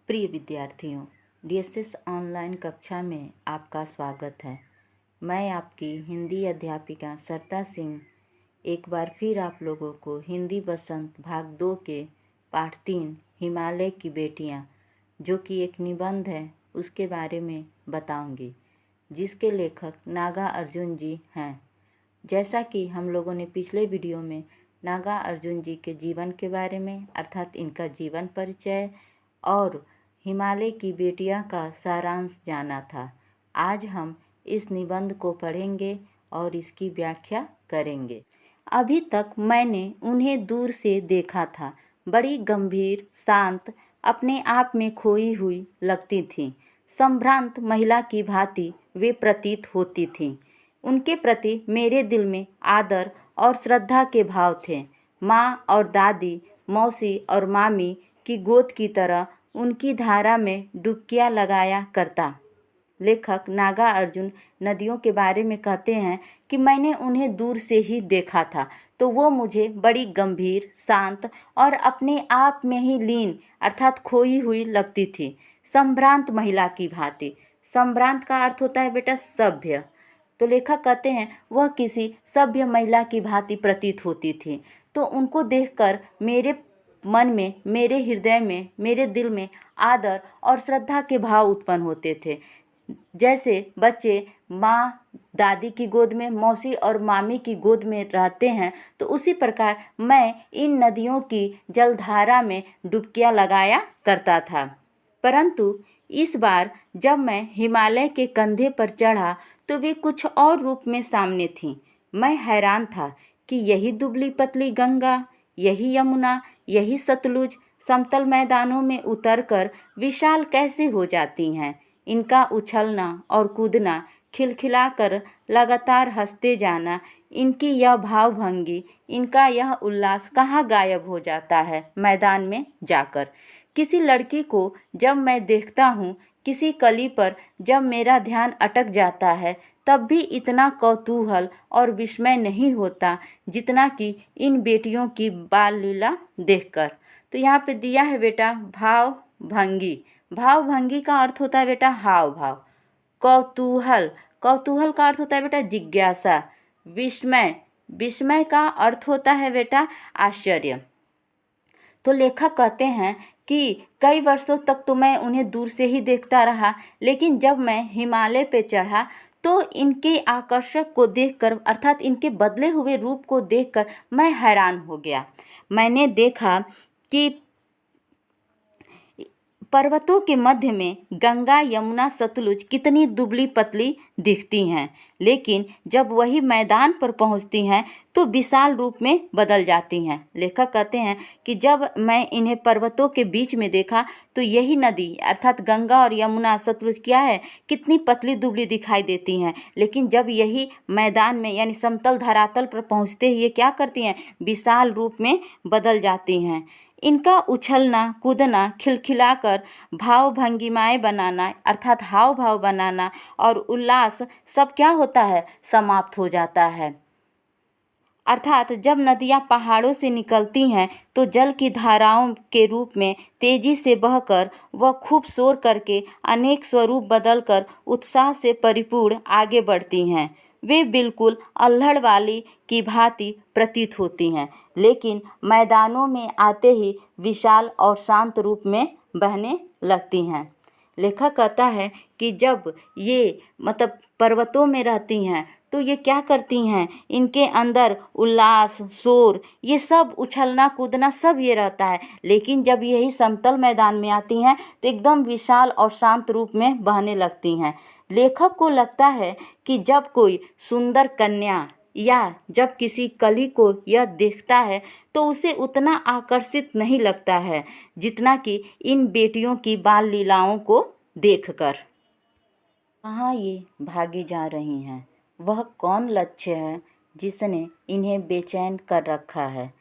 प्रिय विद्यार्थियों, DSS online कक्षा में आपका स्वागत है। मैं आपकी हिंदी अध्यापिका सरता सिंह एक बार फिर आप लोगों को हिंदी बसंत भाग 2 के पाठ 3 हिमालय की बेटियां, जो कि एक निबंध है, उसके बारे में बताऊंगी, जिसके लेखक नागा अर्जुन जी हैं। जैसा कि हम लोगों ने पिछले वीडियो में नागा अर्जुन जी के जीवन के बारे में अर्थात इनका जीवन परिचय और हिमालय की बेटियां का सारांश जाना था। आज हम इस निबंध को पढ़ेंगे और इसकी व्याख्या करेंगे। अभी तक मैंने उन्हें दूर से देखा था। बड़ी गंभीर, शांत, अपने आप में खोई हुई लगती थीं। संभ्रांत महिला की भांति वे प्रतीत होती थीं। उनके प्रति मेरे दिल में आदर और श्रद्धा के भाव थे। माँ और दादी, मौसी और मामी की गोद की तरह उनकी धारा में डुबकियाँ लगाया करता। लेखक नागा अर्जुन नदियों के बारे में कहते हैं कि मैंने उन्हें दूर से ही देखा था तो वो मुझे बड़ी गंभीर, शांत और अपने आप में ही लीन अर्थात खोई हुई लगती थी। संभ्रांत महिला की भांति। संभ्रांत का अर्थ होता है बेटा सभ्य। तो लेखक कहते हैं वह किसी सभ्य महिला की भांति प्रतीत होती थी। तो उनको देखकर मेरे मन में, मेरे हृदय में, मेरे दिल में आदर और श्रद्धा के भाव उत्पन्न होते थे। जैसे बच्चे माँ दादी की गोद में, मौसी और मामी की गोद में रहते हैं, तो उसी प्रकार मैं इन नदियों की जलधारा में डुबकियाँ लगाया करता था। परंतु इस बार जब मैं हिमालय के कंधे पर चढ़ा तो वे कुछ और रूप में सामने थीं। मैं हैरान था कि यही दुबली पतली गंगा, यही यमुना, यही सतलुज समतल मैदानों में उतरकर विशाल कैसे हो जाती हैं। इनका उछलना और कूदना, खिलखिलाकर लगातार हंसते जाना, इनकी यह भावभंगी, इनका यह उल्लास कहाँ गायब हो जाता है मैदान में जाकर। किसी लड़की को जब मैं देखता हूँ, किसी कली पर जब मेरा ध्यान अटक जाता है, तब भी इतना कौतूहल और विस्मय नहीं होता जितना कि इन बेटियों की बाल लीला देखकर। तो यहाँ पे दिया है बेटा भावभंगी। भावभंगी का अर्थ होता है बेटा हाव भाव। कौतूहल, कौतूहल का अर्थ होता है बेटा जिज्ञासा। विस्मय, विस्मय का अर्थ होता है बेटा आश्चर्य। तो लेखक कहते हैं कि कई वर्षों तक तो मैं उन्हें दूर से ही देखता रहा, लेकिन जब मैं हिमालय पे चढ़ा तो इनके आकर्षक को देखकर अर्थात इनके बदले हुए रूप को देखकर मैं हैरान हो गया। मैंने देखा कि पर्वतों के मध्य में गंगा, यमुना, सतलुज कितनी दुबली पतली दिखती हैं, लेकिन जब वही मैदान पर पहुंचती हैं तो विशाल रूप में बदल जाती हैं। लेखक कहते हैं कि जब मैं इन्हें पर्वतों के बीच में देखा तो यही नदी अर्थात गंगा और यमुना, सतलुज क्या है, कितनी पतली दुबली दिखाई देती हैं, लेकिन जब यही मैदान में यानी समतल धरातल पर पहुँचते ही ये क्या करती हैं, विशाल रूप में बदल जाती हैं। इनका उछलना, कूदना, खिलखिलाकर भाव भंगिमाएँ बनाना अर्थात हाव भाव बनाना और उल्लास सब क्या होता है, समाप्त हो जाता है। अर्थात जब नदियाँ पहाड़ों से निकलती हैं तो जल की धाराओं के रूप में तेजी से बहकर वह खूब शोर करके अनेक स्वरूप बदलकर उत्साह से परिपूर्ण आगे बढ़ती हैं। वे बिल्कुल अल्हड़ वाली की भांति प्रतीत होती हैं, लेकिन मैदानों में आते ही विशाल और शांत रूप में बहने लगती हैं। लेखक कहता है कि जब ये पर्वतों में रहती हैं तो ये क्या करती हैं, इनके अंदर उल्लास, शोर, ये सब उछलना कूदना सब ये रहता है, लेकिन जब यही समतल मैदान में आती हैं तो एकदम विशाल और शांत रूप में बहने लगती हैं। लेखक को लगता है कि जब कोई सुंदर कन्या या जब किसी कली को यह देखता है तो उसे उतना आकर्षित नहीं लगता है जितना कि इन बेटियों की बाल लीलाओं को देखकर। कहाँ ये भागी जा रही हैं, वह कौन लक्ष्य है जिसने इन्हें बेचैन कर रखा है।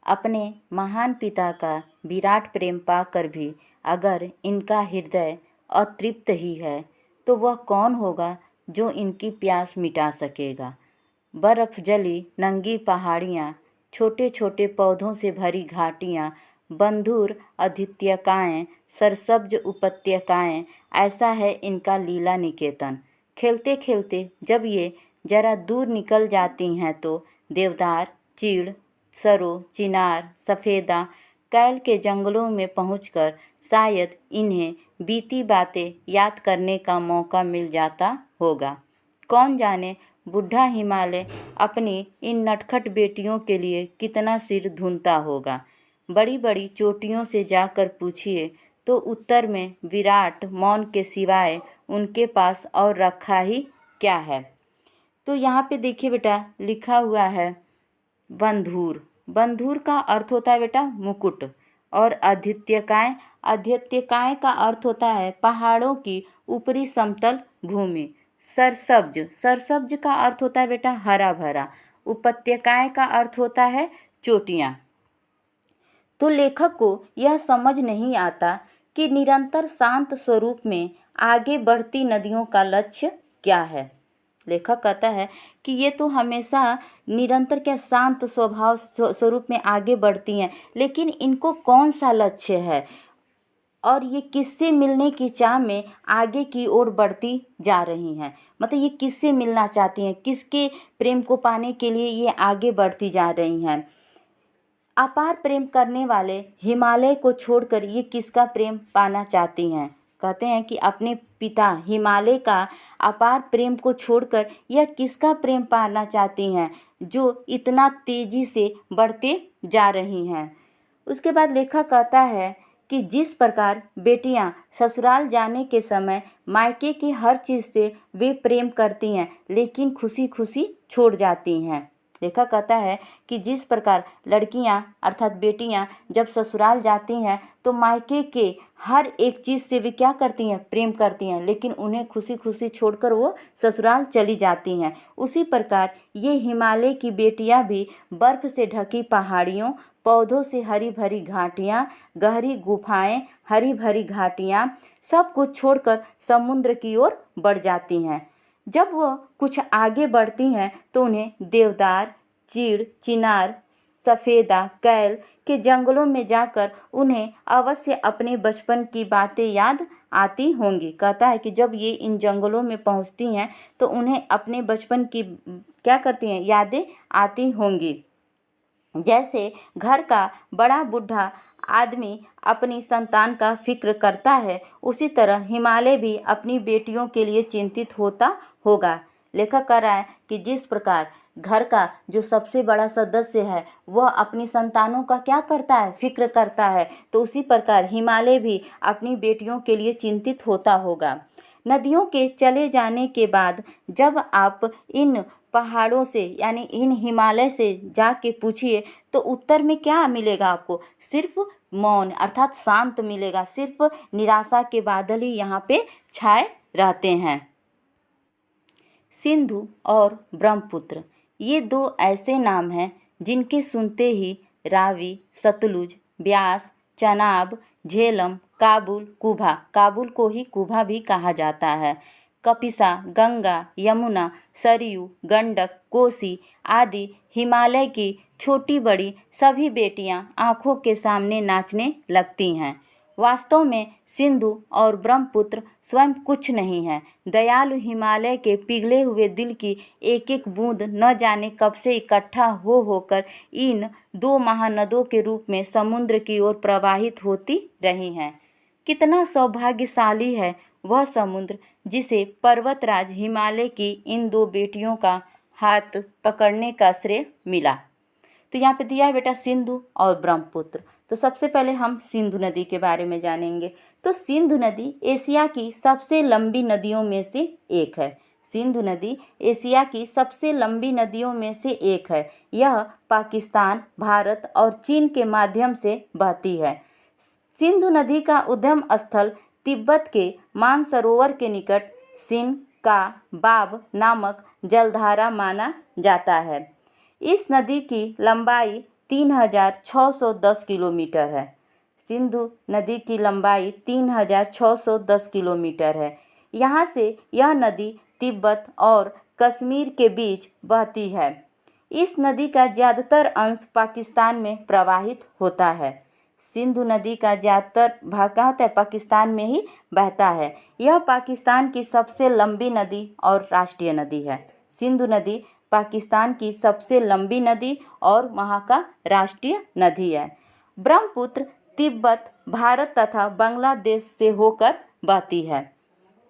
अपने महान पिता का विराट प्रेम पाकर भी अगर इनका हृदय अतृप्त ही है तो वह कौन होगा जो इनकी प्यास मिटा सकेगा। बर्फ़ जली नंगी पहाड़ियाँ, छोटे छोटे पौधों से भरी घाटियाँ, बंधुर अद्वितीयकाएँ, सरसब्ज उपत्यकाएँ, ऐसा है इनका लीला निकेतन। खेलते खेलते जब ये जरा दूर निकल जाती हैं तो देवदार, चीड़, सरो, चिनार, सफ़ेदा, कैल के जंगलों में पहुंचकर शायद इन्हें बीती बातें याद करने का मौका मिल जाता होगा। कौन जाने बूढ़ा हिमालय अपनी इन नटखट बेटियों के लिए कितना सिर धुनता होगा। बड़ी बड़ी चोटियों से जाकर पूछिए तो उत्तर में विराट मौन के सिवाय उनके पास और रखा ही क्या है। तो यहाँ पे देखिए बेटा लिखा हुआ है बंधुर। बंधुर का अर्थ होता है बेटा मुकुट। और अद्वितीयकाएँ, अद्वितीयकाएँ का अर्थ होता है पहाड़ों की ऊपरी समतल भूमि। सरसब्ज, सरसब्ज का अर्थ होता है बेटा हरा भरा। उपत्यकाएँ का अर्थ होता है चोटियाँ। तो लेखक को यह समझ नहीं आता कि निरंतर शांत स्वरूप में आगे बढ़ती नदियों का लक्ष्य क्या है। लेखक कहता है कि ये तो हमेशा निरंतर क्या शांत स्वभाव स्वरूप में आगे बढ़ती हैं, लेकिन इनको कौन सा लक्ष्य है और ये किससे मिलने की चाह में आगे की ओर बढ़ती जा रही हैं। मतलब ये किससे मिलना चाहती हैं, किसके प्रेम को पाने के लिए ये आगे बढ़ती जा रही हैं। अपार प्रेम करने वाले हिमालय को छोड़कर ये किसका प्रेम पाना चाहती हैं। कहते हैं कि अपने पिता हिमालय का अपार प्रेम को छोड़कर यह किसका प्रेम पाना चाहती हैं जो इतना तेजी से बढ़ते जा रही हैं। उसके बाद लेखक कहता है कि जिस प्रकार बेटियां ससुराल जाने के समय मायके की हर चीज़ से वे प्रेम करती हैं लेकिन खुशी खुशी छोड़ जाती हैं। लेखक कहता है कि जिस प्रकार लड़कियां अर्थात बेटियां जब ससुराल जाती हैं तो मायके के हर एक चीज़ से वे क्या करती हैं, प्रेम करती हैं, लेकिन उन्हें खुशी खुशी छोड़कर वो ससुराल चली जाती हैं। उसी प्रकार ये हिमालय की बेटियां भी बर्फ़ से ढकी पहाड़ियों, पौधों से हरी भरी घाटियाँ, गहरी गुफाएं, हरी भरी घाटियाँ सब कुछ छोड़कर समुद्र की ओर बढ़ जाती हैं। जब वह कुछ आगे बढ़ती हैं तो उन्हें देवदार, चीड़, चिनार, सफ़ेदा, कैल के जंगलों में जाकर उन्हें अवश्य अपने बचपन की बातें याद आती होंगी। कहता है कि जब ये इन जंगलों में पहुंचती हैं तो उन्हें अपने बचपन की क्या करती हैं, यादें आती होंगी। जैसे घर का बड़ा बूढ़ा आदमी अपनी संतान का फिक्र करता है, उसी तरह हिमालय भी अपनी बेटियों के लिए चिंतित होता होगा। लेखक कह रहा है कि जिस प्रकार घर का जो सबसे बड़ा सदस्य है वह अपनी संतानों का क्या करता है, फिक्र करता है, तो उसी प्रकार हिमालय भी अपनी बेटियों के लिए चिंतित होता होगा। नदियों के चले जाने के बाद जब आप इन पहाड़ों से यानी इन हिमालय से जाके पूछिए तो उत्तर में क्या मिलेगा आपको, सिर्फ मौन अर्थात शांत मिलेगा। सिर्फ निराशा के बादल ही यहाँ पे छाए रहते हैं। सिंधु और ब्रह्मपुत्र ये दो ऐसे नाम हैं जिनके सुनते ही रावी, सतलुज, ब्यास, चनाब, झेलम, काबुल, कुभा, काबुल को ही कुभा भी कहा जाता है, कपिसा, गंगा, यमुना, सरयू, गंडक, कोसी आदि हिमालय की छोटी बड़ी सभी बेटियां आँखों के सामने नाचने लगती हैं। वास्तव में सिंधु और ब्रह्मपुत्र स्वयं कुछ नहीं है। दयालु हिमालय के पिघले हुए दिल की एक एक बूंद न जाने कब से इकट्ठा होकर इन दो महानदों के रूप में समुद्र की ओर प्रवाहित होती रही हैं। कितना सौभाग्यशाली है वह समुद्र जिसे पर्वतराज हिमालय की इन दो बेटियों का हाथ पकड़ने का श्रेय मिला। तो यहाँ पे दिया है बेटा सिंधु और ब्रह्मपुत्र। तो सबसे पहले हम सिंधु नदी के बारे में जानेंगे। तो सिंधु नदी एशिया की सबसे लंबी नदियों में से एक है। सिंधु नदी एशिया की सबसे लंबी नदियों में से एक है। यह पाकिस्तान, भारत और चीन के माध्यम से बहती है। सिंधु नदी का उद्गम स्थल तिब्बत के मानसरोवर के निकट सिन का बाब नामक जलधारा माना जाता है। इस नदी की लंबाई 3610 किलोमीटर है। सिंधु नदी की लंबाई 3610 किलोमीटर है। यहाँ से यह नदी तिब्बत और कश्मीर के बीच बहती है। इस नदी का ज़्यादातर अंश पाकिस्तान में प्रवाहित होता है। सिंधु नदी का ज़्यादातर भाग कहाँ होता है, पाकिस्तान में ही बहता है। यह पाकिस्तान की सबसे लंबी नदी और राष्ट्रीय नदी है। सिंधु नदी पाकिस्तान की सबसे लंबी नदी और वहाँ का राष्ट्रीय नदी है। ब्रह्मपुत्र तिब्बत, भारत तथा बांग्लादेश से होकर बहती है।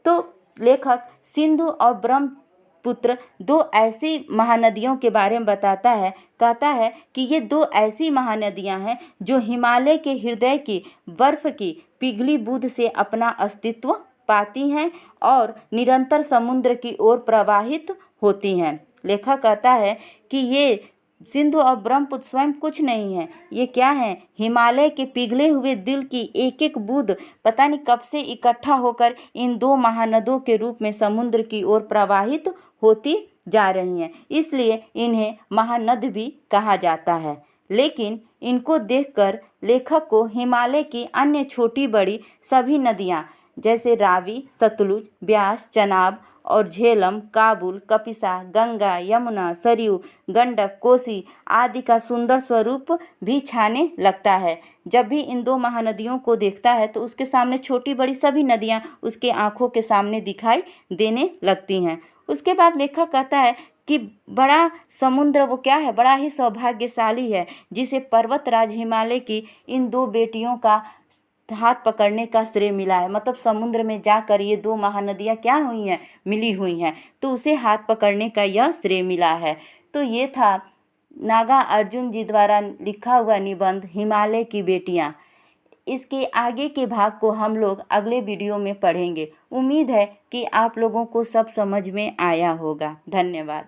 तो लेखक सिंधु और ब्रह्मपुत्र दो ऐसी महानदियों के बारे में बताता है। कहता है कि ये दो ऐसी महानदियां हैं जो हिमालय के हृदय की बर्फ की पिघली बूंद से अपना अस्तित्व पाती हैं और निरंतर समुद्र की ओर प्रवाहित होती हैं। लेखक कहता है कि ये सिंधु और ब्रह्मपुत्र स्वयं कुछ नहीं है, ये क्या है, हिमालय के पिघले हुए दिल की एक एक बूंद पता नहीं कब से इकट्ठा होकर इन दो महानदों के रूप में समुद्र की ओर प्रवाहित होती जा रही हैं। इसलिए इन्हें महानद भी कहा जाता है। लेकिन इनको देखकर लेखक को हिमालय की अन्य छोटी बड़ी सभी नदियाँ जैसे रावी, सतलुज, ब्यास, चनाब और झेलम, काबुल, कपिसा, गंगा, यमुना, सरयू, गंडक, कोसी आदि का सुंदर स्वरूप भी छाने लगता है। जब भी इन दो महानदियों को देखता है तो उसके सामने छोटी बड़ी सभी नदियाँ उसके आँखों के सामने दिखाई देने लगती हैं। उसके बाद लेखक कहता है कि बड़ा समुद्र वो क्या है, बड़ा ही सौभाग्यशाली है जिसे पर्वतराज हिमालय की इन दो बेटियों का हाथ पकड़ने का श्रेय मिला है। मतलब समुद्र में जाकर ये दो महानदियाँ क्या हुई हैं, मिली हुई हैं, तो उसे हाथ पकड़ने का यह श्रेय मिला है। तो ये था नागार्जुन जी द्वारा लिखा हुआ निबंध हिमालय की बेटियाँ। इसके आगे के भाग को हम लोग अगले वीडियो में पढ़ेंगे। उम्मीद है कि आप लोगों को सब समझ में आया होगा। धन्यवाद।